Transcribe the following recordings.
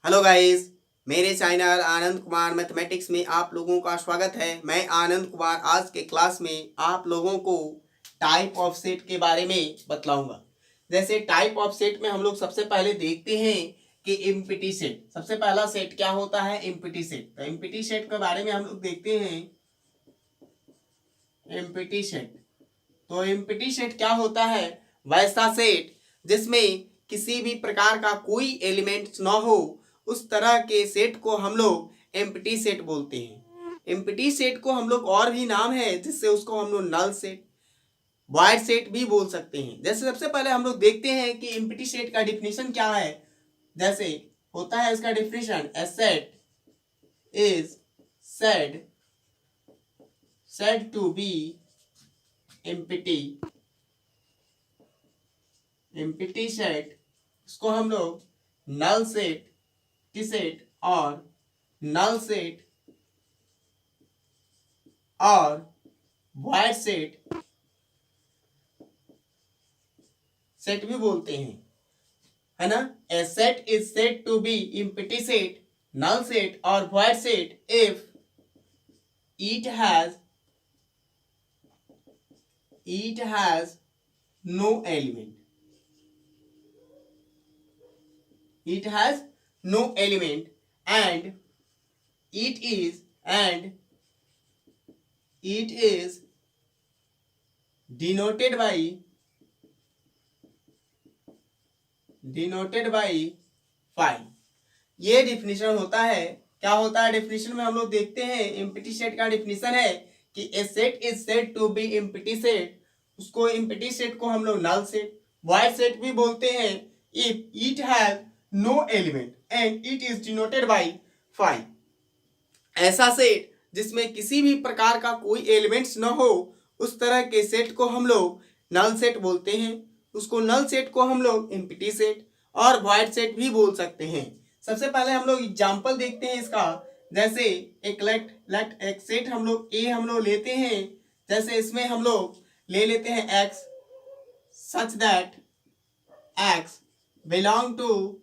Hello guys, मेरे channel Anand Kumar mathematics में आप लोगों का स्वागत है। मैं आनंद कुमार आज के क्लास में आप लोगों को टाइप ऑफ सेट के बारे में बतलाऊंगा। जैसे टाइप ऑफ सेट में हम लोग सबसे पहले देखते हैं कि एम्प्टी सेट। सबसे पहला सेट क्या होता है? Empty set. तो एम्प्टी सेट के बारे में हम लोग देखते हैं। एम्प्टी सेट, तो एम्प्टी सेट क्या होता है? वैसा सेट जिसमें किसी भी प्रकार का कोई एलिमेंट ना हो, उस तरह के सेट को हम लोग एम्प्टी सेट बोलते हैं। एम्प्टी सेट को हम लोग और भी नाम है जिससे उसको हम लोग नल सेट, वॉइड सेट भी बोल सकते हैं। जैसे सबसे पहले हम लोग देखते हैं कि एम्प्टी सेट का डिफिनीशन क्या है। जैसे होता है इसका definition, a set is said to be empty set, इसको हम लोग नल सेट, की सेट और नल सेट और वॉइड सेट भी बोलते हैं, है ना। A set is said to be empty set, null set और void set if it has no element. It has no element and it is denoted by phi। ये definition होता है। क्या होता है डिफिनीशन में? हम लोग देखते हैं एम्प्टी सेट का डिफिनीशन है कि a set is said to be empty set, उसको एम्प्टी सेट को हम लोग नल सेट, वॉइड सेट भी बोलते हैं if it has no element and it is denoted by phi. ऐसा सेट जिसमें किसी भी प्रकार का कोई एलिमेंट्स न हो, उस तरह के सेट को हम लोग नल सेट बोलते हैं। उसको नल सेट को हम लोग एम्प्टी सेट और वॉइड सेट भी बोल सकते हैं। सबसे पहले हम लोग एग्जाम्पल देखते हैं इसका। जैसे एक लेट एक सेट हम लोग लेते हैं। जैसे इसमें हम लोग ले लेते हैं x such that x belong to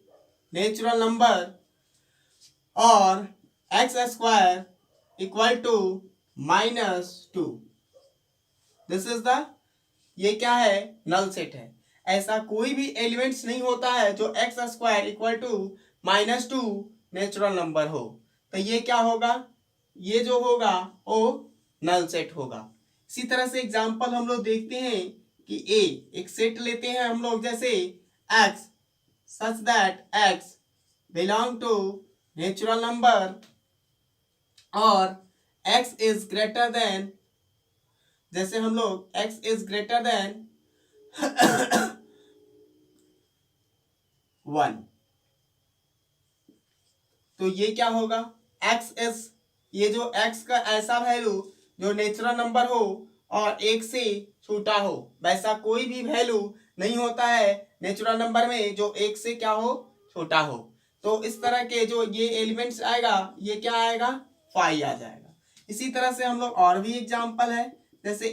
natural number और x square equal to -2। This is the, ये क्या है? नल सेट है। ऐसा कोई भी एलिमेंट्स नहीं होता है जो x square equal to -2 natural number हो। तो ये क्या होगा? ये जो होगा वो नल सेट होगा। इसी तरह से एग्जांपल हम लोग देखते हैं कि एक सेट लेते हैं हम लोग। जैसे x such that x belong to natural number और x इज ग्रेटर देन, जैसे हम लोग x इज ग्रेटर देन 1। तो ये क्या होगा? x इज, ये जो x का ऐसा वैल्यू जो नेचुरल नंबर हो और 1 से छोटा हो, वैसा कोई भी वैल्यू नहीं होता है नेचुरल नंबर में जो 1 से क्या हो? छोटा हो। तो इस तरह के जो ये एलिमेंट्स आएगा, ये क्या आएगा? फाई आ जाएगा। इसी तरह से हम लोग और भी एग्जाम्पल है। जैसे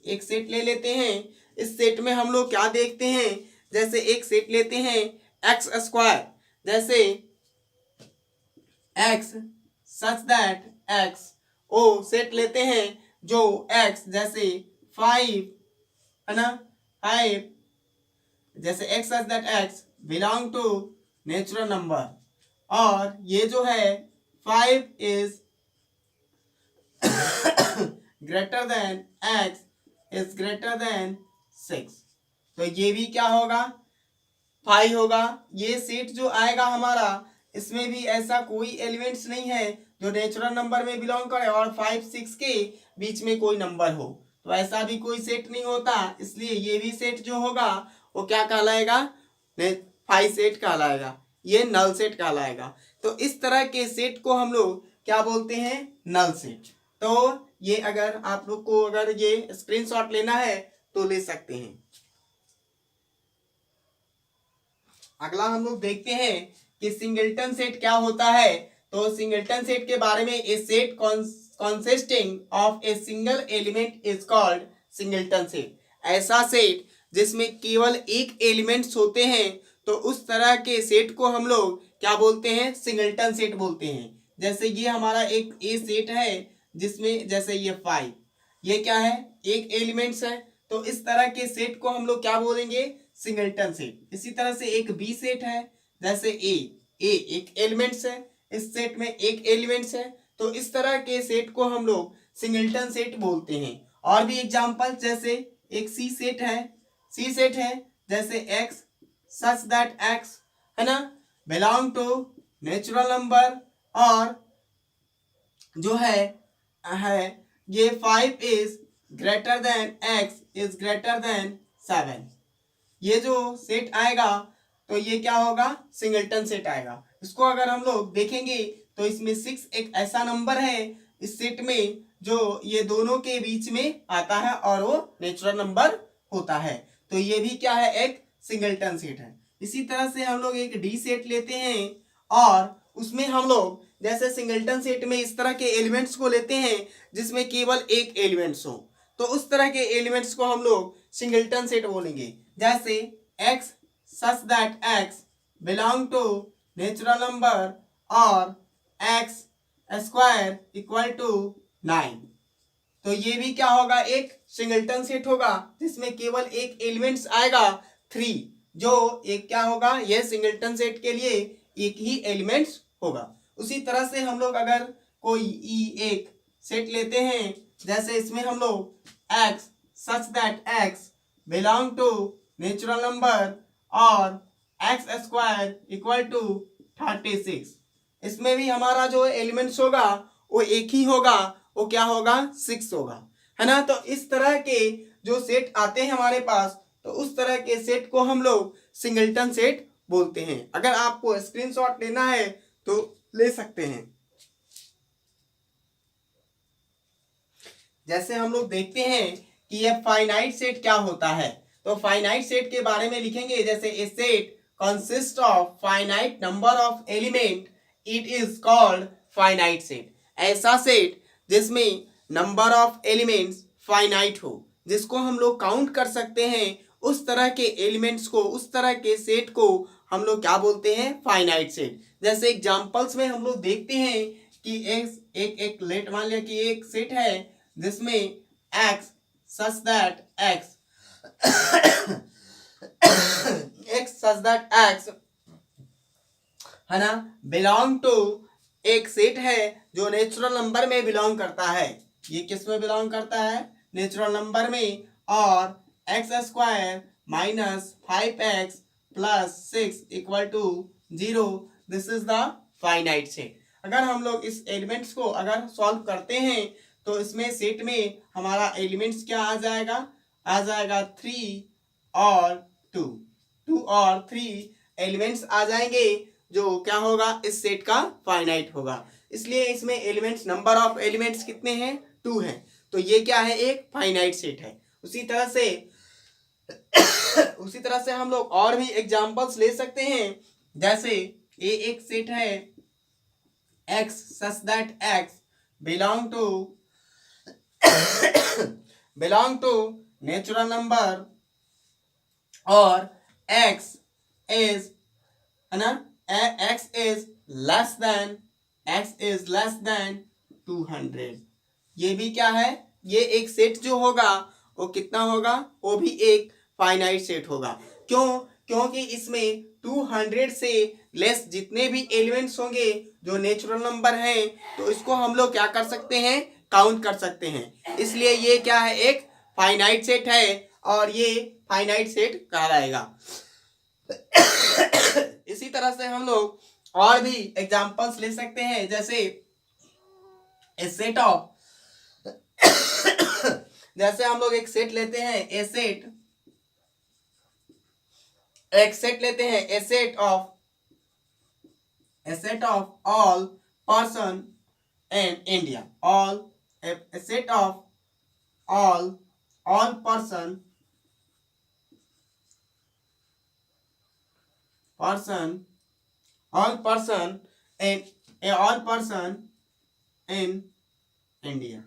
एक सेट ले लेते हैं। इस सेट में हम लोग क्या देखते हैं? जैसे एक सेट लेते हैं एक्स स्क्वायर, जैसे x सच दैट x, ओ सेट लेते हैं जो x जैसे 5 है ना, 5, जैसे x such that x belong to natural number और ये जो है 5 is greater than x is greater than 6। तो ये भी क्या होगा? 5 होगा। ये सेट जो आएगा हमारा, इसमें भी ऐसा कोई एलिमेंट्स नहीं है जो नेचुरल नंबर में बिलोंग करे और 5 6 के बीच में कोई नंबर हो। तो ऐसा भी कोई सेट नहीं होता, इसलिए ये भी सेट जो होगा वो क्या कहलाएगा? फाई सेट कहलाएगा, ये नल सेट कहलाएगा। तो इस तरह के सेट को हम लोग क्या बोलते हैं? Null set. तो ये अगर आप लोग को अगर ये स्क्रीनशॉट लेना है तो ले सकते हैं। अगला हम लोग देखते हैं कि सिंगलटन सेट क्या होता है। तो सिंगलटन सेट के बारे में, a set consisting of a single element is called singleton set. ऐसा सेट जिसमें केवल एक एलिमेंट्स होते हैं तो उस तरह के सेट को हम लोग क्या बोलते हैं, सिंगल्टन सेट बोलते हैं। जैसे ये हमारा एक ए सेट है जिसमें जैसे ये 5, ये क्या है, एक एलिमेंट्स है, तो इस तरह के सेट को हम लोग क्या बोलेंगे, सिंगल्टन सेट। इसी तरह से एक बी सेट है, जैसे ए एक एलिमेंट्स है, इस सेट में एक एलिमेंट्स है, तो इस तरह के सेट को हम लोग सिंगल्टन सेट बोलते हैं। और भी एग्जांपल, जैसे एक सी सेट है जैसे एक्स सच दैट एक्स, है ना, बिलोंग टू नेचुरल नंबर, और जो है ये 5 is greater then x is greater then 7। ये जो सेट आएगा तो ये क्या होगा, सिंगल्टन सेट आएगा। इसको अगर हम लोग देखेंगे तो इसमें 6 एक ऐसा नंबर है इस सेट में जो ये दोनों के बीच में आता है और वो नेचुरल नंबर होता है, तो ये भी क्या है, एक सिंगल्टन सेट है। इसी तरह से हम लोग एक डी सेट लेते हैं और उसमें हम लोग जैसे सिंगल्टन सेट में इस तरह के एलिमेंट्स को लेते हैं जिसमें केवल एक एलिमेंट्स हो, तो उस तरह के एलिमेंट्स को हम लोग सिंगल्टन सेट बोलेंगे। जैसे x such that x belong to natural number और x स्क्वायर इक्वल टू 9, तो ये भी क्या होगा, एक सिंगल्टन सेट होगा जिसमें केवल एक एलिमेंट्स आएगा 3, जो एक क्या होगा, ये सिंगल्टन सेट के लिए एक ही एलिमेंट्स होगा। उसी तरह से हम लोग अगर कोई एक सेट लेते हैं, जैसे इसमें हम लोग x such that x belong to natural number और एक्स स्क्वायर इक्वल टू 36, इसमें भी हमारा जो एलिमेंट्स होगा वो एक ही होगा, वो क्या होगा, 6 होगा, है ना। तो इस तरह के जो सेट आते हैं हमारे पास, तो उस तरह के सेट को हम लोग सिंगल्टन सेट बोलते हैं। अगर आपको स्क्रीनशॉट लेना है तो ले सकते हैं। जैसे हम लोग देखते हैं कि ये फाइनाइट सेट क्या होता है, तो फाइनाइट सेट के बारे में लिखेंगे, जैसे a set consist of finite number of element it is called finite set. ऐसा सेट जिसमें नंबर ऑफ एलिमेंट्स फाइनाइट हो, जिसको हम लोग काउंट कर सकते हैं, उस तरह के एलिमेंट्स को, उस तरह के सेट को हम लोग क्या बोलते हैं, फाइनाइट सेट। जैसे एग्जांपल्स में हम लोग देखते हैं कि एक लेट मान लिया कि एक सेट है जिसमें x such that x x such that x, है ना, बिलोंग टू, एक सेट है जो नेचुरल नंबर में बिलोंग करता है। ये किस में बिलोंग करता है, नेचुरल नंबर में, और x square minus 5x plus 6 equal to 0, this is the finite set. अगर हम लोग इस एलिमेंट्स को अगर सॉल्व करते हैं तो इसमें सेट में हमारा एलिमेंट्स क्या आ जाएगा 3 और 2 और 3 एलिमेंट्स आ जाएंगे, जो क्या होगा, इस सेट का फाइनाइट होगा। इसलिए इसमें एलिमेंट्स, नंबर ऑफ एलिमेंट्स कितने हैं, 2 हैं, तो ये क्या है, एक फाइनाइट सेट है। उसी तरह से हम लोग और भी एग्जांपल्स ले सकते हैं। जैसे ये एक सेट है x such that x belong to natural number और x is, है ना, x is less than 200। ये भी क्या है, ये एक सेट जो होगा वो कितना होगा, वो भी एक फाइनाइट सेट होगा। क्योंकि इसमें 200 से लेस जितने भी एलिमेंट्स होंगे जो नेचुरल नंबर हैं, तो इसको हम लोग क्या कर सकते हैं, काउंट कर सकते हैं। इसलिए ये क्या है, एक फाइनाइट सेट है और ये फाइनाइट सेट कहलाएगा। इसी तरह से हम लोग और भी एग्जांपल्स ले सकते हैं। जैसे ए सेट ऑफ जैसे हम लोग एक सेट लेते हैं, a set of all person in India, a set of all person in India,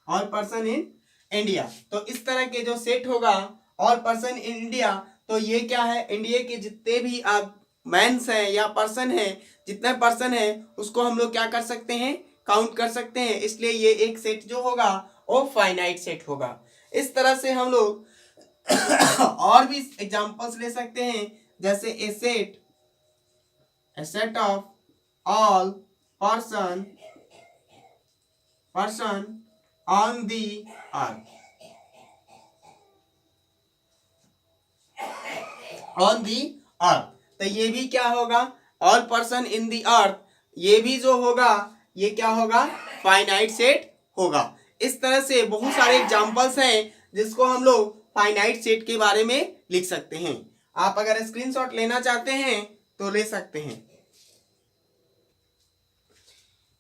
all person in India. तो इस तरह के जो सेट होगा ऑल पर्सन इन इंडिया, तो ये क्या है, इंडिया के जितने भी आप मैंस हैं या पर्सन हैं, जितने पर्सन हैं उसको हम लोग क्या कर सकते हैं, काउंट कर सकते हैं। इसलिए ये एक सेट जो होगा वो फाइनाइट सेट होगा। इस तरह से हम लोग और भी एग्जांपल्स ले सकते हैं, जैसे a set of all person on the earth, on the earth. तो ये भी क्या होगा, ऑल पर्सन इन दी अर्थ, ये भी जो होगा ये क्या होगा, फाइनाइट सेट होगा। इस तरह से बहुत सारे एग्जांपल्स हैं जिसको हम लोग फाइनाइट सेट के बारे में लिख सकते हैं। आप अगर स्क्रीनशॉट लेना चाहते हैं तो ले सकते हैं।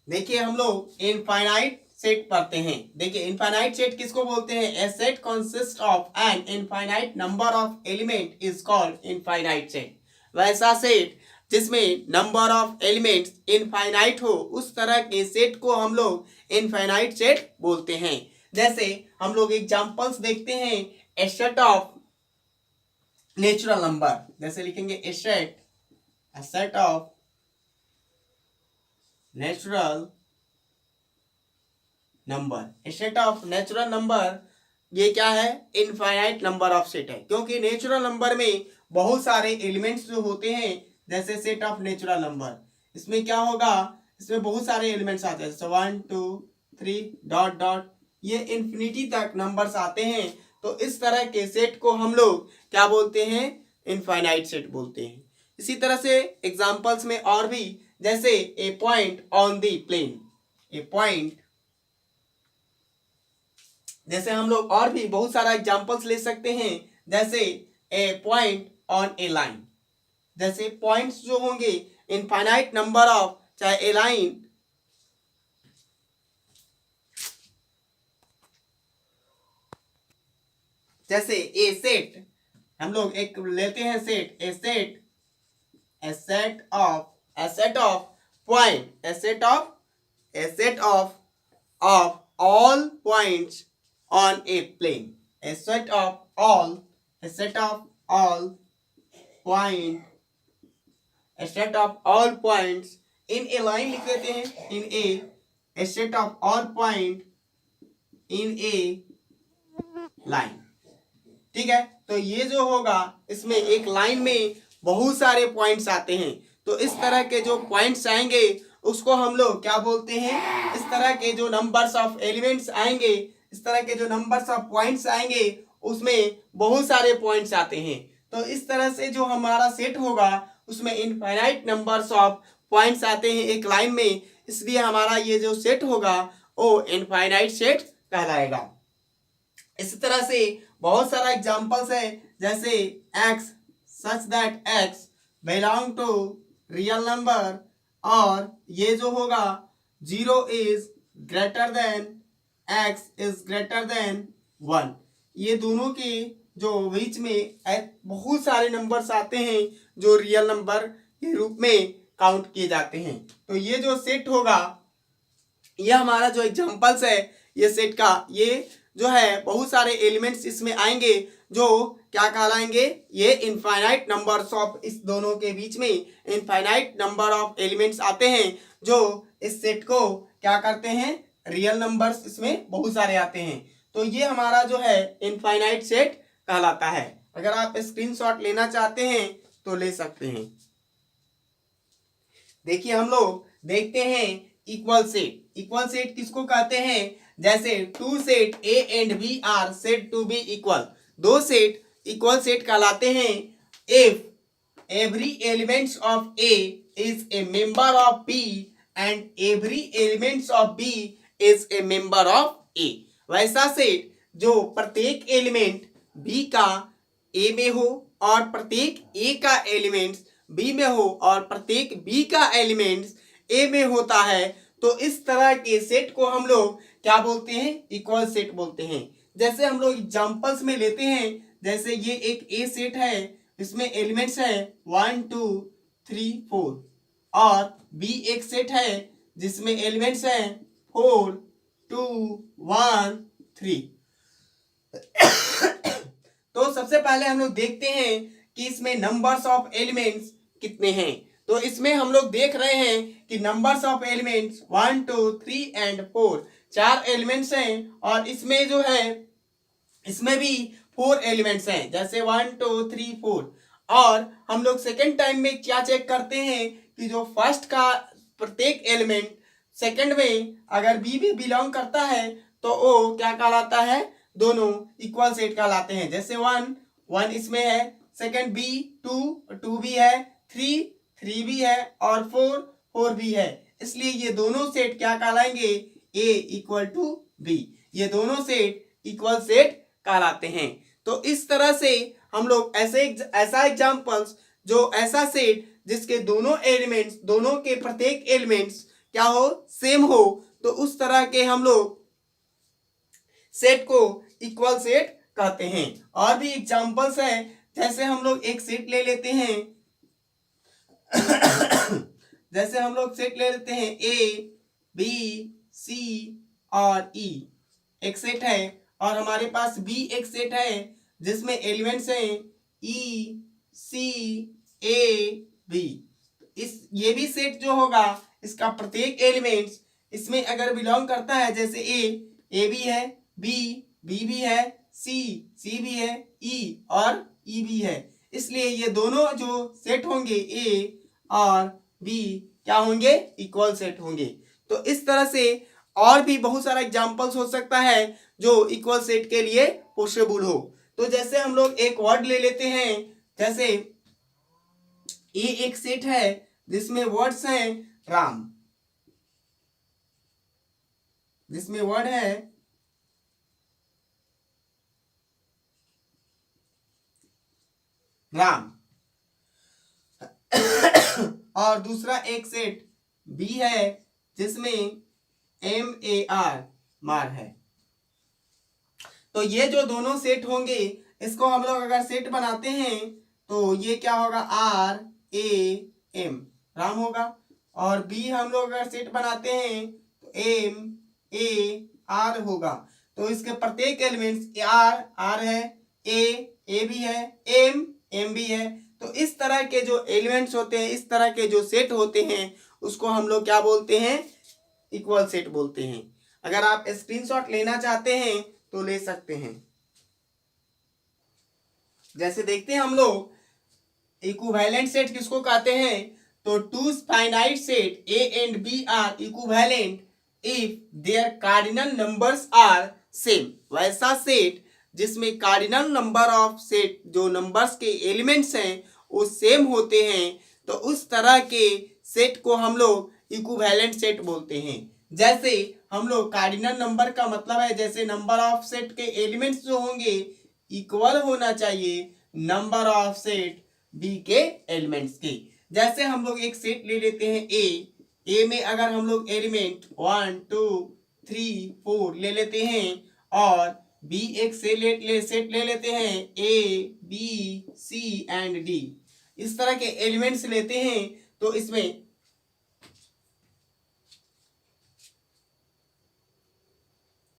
देखिए हम लोग इनफाइनाइट सेट पढ़ते हैं। देखिए इनफाइनाइट सेट किसको बोलते हैं, a set consist of an infinite number of element is called infinite set. वैसा सेट जिसमें नंबर ऑफ एलिमेंट्स इनफाइनाइट हो, उस तरह के सेट को हम लोग इनफाइनाइट सेट बोलते हैं। जैसे हम लोग एग्जांपल्स देखते हैं, a set of natural number, जैसे लिखेंगे a set of natural number. A set of natural number ये क्या है, इनफाइनाइट नंबर ऑफ सेट है, क्योंकि नेचुरल नंबर में बहुत सारे एलिमेंट्स जो होते हैं, जैसे सेट ऑफ नेचुरल नंबर, इसमें क्या होगा, इसमें बहुत सारे एलिमेंट्स आते हैं, 1 2 3 डॉट डॉट, ये इन्फिनिटी तक नंबर्स आते हैं। तो इस तरह के सेट को हम लोग क्या बोलते हैं, इनफाइनाइट सेट बोलते हैं। इसी तरह से एग्जांपल्स में और भी, जैसे a point on the plane, a point, जैसे हम लोग और भी बहुत सारा एग्जांपल्स ले सकते हैं, जैसे a point on A line. जैसे पॉइंट्स जो होंगे इनफाइनाइट नंबर ऑफ, चाहे ए लाइन, जैसे ए सेट, हम लोग एक लेते हैं set, A set of point, A set of all points on a plane, a set of all point, a set of all points in a line लिख देते हैं, in a set of all point in a line। ठीक है, तो ये जो होगा इसमें एक लाइन में बहुत सारे पॉइंट्स आते हैं, तो इस तरह के जो पॉइंट्स आएंगे उसको हम लोग क्या बोलते हैं, इस तरह के जो नंबर्स ऑफ एलिमेंट्स आएंगे, इस तरह के जो नंबर्स ऑफ पॉइंट्स आएंगे उसमें बहुत सारे पॉइंट्स आते हैं। तो इस तरह से जो हमारा सेट होगा उसमें इनफाइनाइट नंबर्स ऑफ पॉइंट्स आते हैं एक लाइन में, इसलिए हमारा ये जो सेट होगा वो इनफाइनाइट सेट कहलाएगा। इसी तरह से बहुत सारा एग्जांपल्स है, जैसे x such that x belong to real number, और ये जो होगा 0 is greater than x is greater than 1। ये दोनों के जो बीच में बहुत सारे नंबर्स आते हैं जो रियल नंबर के रूप में काउंट किए जाते हैं। तो ये जो सेट होगा, ये हमारा जो एग्जांपल्स है ये सेट का, ये जो है बहुत सारे एलिमेंट्स इसमें आएंगे जो क्या कहलाएंगे, ये इनफाइनाइट नंबर्स ऑफ, इस दोनों के बीच में इनफाइनाइट नंबर ऑफ एलिमेंट्स आते हैं जो इस सेट को क्या करते हैं, रियल नंबर्स इसमें बहुत सारे आते हैं। तो ये हमारा जो है इनफाइनाइट सेट कहलाता है। अगर आप स्क्रीनशॉट लेना चाहते हैं तो ले सकते हैं। देखिए हम लोग देखते हैं इक्वल सेट। इक्वल सेट किसको कहते हैं, जैसे two set A and B are said to be equal, दो सेट इक्वल सेट कहलाते हैं if every elements of A is a member of B and every elements of B is a member of A. वैसा set जो प्रत्येक element B का ए में हो और प्रत्येक ए का एलिमेंट्स बी में हो और प्रत्येक बी का एलिमेंट्स ए में होता है, तो इस तरह के सेट को हम लोग क्या बोलते हैं, इक्वल सेट बोलते हैं। जैसे हम लोग एग्जांपल्स में लेते हैं, जैसे ये एक ए सेट है, इसमें एलिमेंट्स है 1 2 3 4, और बी एक सेट है जिसमें एलिमेंट्स है 4 2 1 3। तो सबसे पहले हम लोग देखते हैं कि इसमें नंबर्स ऑफ एलिमेंट्स कितने हैं। तो इसमें हम लोग देख रहे हैं कि numbers of elements 1 2 3 and 4, 4 elements हैं और इसमें जो है इसमें भी 4 एलिमेंट्स हैं, जैसे 1 2 3 4। और हम लोग सेकेंड टाइम में क्या चेक करते हैं कि जो फर्स्ट का प्रत्येक एलिमेंट सेकंड में अगर बी भी बिलोंग करता है तो वो क्या कहलाता है, दोनों इक्वल सेट कहलाते हैं। जैसे 1 इसमें है, सेकंड बी 2 भी है, 3 भी है और 4 भी है, इसलिए ये दोनों सेट क्या कहलाएंगे, ए इक्वल टू बी, ये दोनों सेट इक्वल सेट कहलाते हैं। तो इस तरह से हम लोग ऐसा एग्जांपल्स जो ऐसा सेट जिसके दोनों एलिमेंट्स, दोनों के प्रत्येक एलिमेंट्स क्या हो, सेम हो, तो उस तरह के हम लोग सेट को इक्वल सेट कहते हैं। और भी एग्जांपल्स है, जैसे हम लोग एक सेट ले लेते हैं जैसे हम लोग सेट ले लेते हैं ए बी सी और ई, एक सेट है, और हमारे पास बी एक सेट है जिसमें एलिमेंट्स हैं ई सी ए बी। ये भी सेट जो होगा इसका प्रत्येक एलिमेंट्स इसमें अगर बिलोंग करता है, जैसे ए भी है, बी भी है, सी भी है, ई और ई भी है, इसलिए ये दोनों जो सेट होंगे ए और बी क्या होंगे, इक्वल सेट होंगे। तो इस तरह से और भी बहुत सारा एग्जांपल्स हो सकता है जो इक्वल सेट के लिए पॉसिबल हो। तो जैसे हम लोग एक वर्ड ले लेते हैं, जैसे ए एक सेट है जिसमें वर्ड्स हैं राम, जिसमें वर्ड है राम और दूसरा एक सेट बी है जिसमें MAR मार है। तो ये जो दोनों सेट होंगे इसको हम लोग अगर सेट बनाते हैं तो ये क्या होगा, RAM राम होगा, और बी हम लोग अगर सेट बनाते हैं तो MAR होगा। तो इसके प्रत्येक एलिमेंट्स R है, A भी है, M भी है। तो इस तरह के जो एलिमेंट्स होते हैं, इस तरह के जो सेट होते हैं उसको हम लोग क्या बोलते हैं, इक्वल सेट बोलते हैं। अगर आप स्क्रीनशॉट लेना चाहते हैं तो ले सकते हैं। जैसे देखते हैं हम लोग इक्विवेलेंट सेट किसको कहते हैं, तो two finite set A and B are equivalent if their cardinal numbers are same. वैसा सेट जिसमें कार्डिनल नंबर ऑफ सेट, जो नंबर्स के एलिमेंट्स हैं वो सेम होते हैं, तो उस तरह के सेट को हम लोग इक्विवेलेंट सेट बोलते हैं। जैसे हम लोग कार्डिनल नंबर का मतलब है, जैसे नंबर ऑफ सेट के एलिमेंट्स जो होंगे इक्वल होना चाहिए नंबर ऑफ सेट बी के एलिमेंट्स के। जैसे हम लोग एक सेट ले लेते हैं ए में अगर हम लोग एलिमेंट 1 2 3 4 ले लेते हैं और बी एक सेट ले लेते हैं A B C and D, इस तरह के एलिमेंट्स लेते हैं, तो इसमें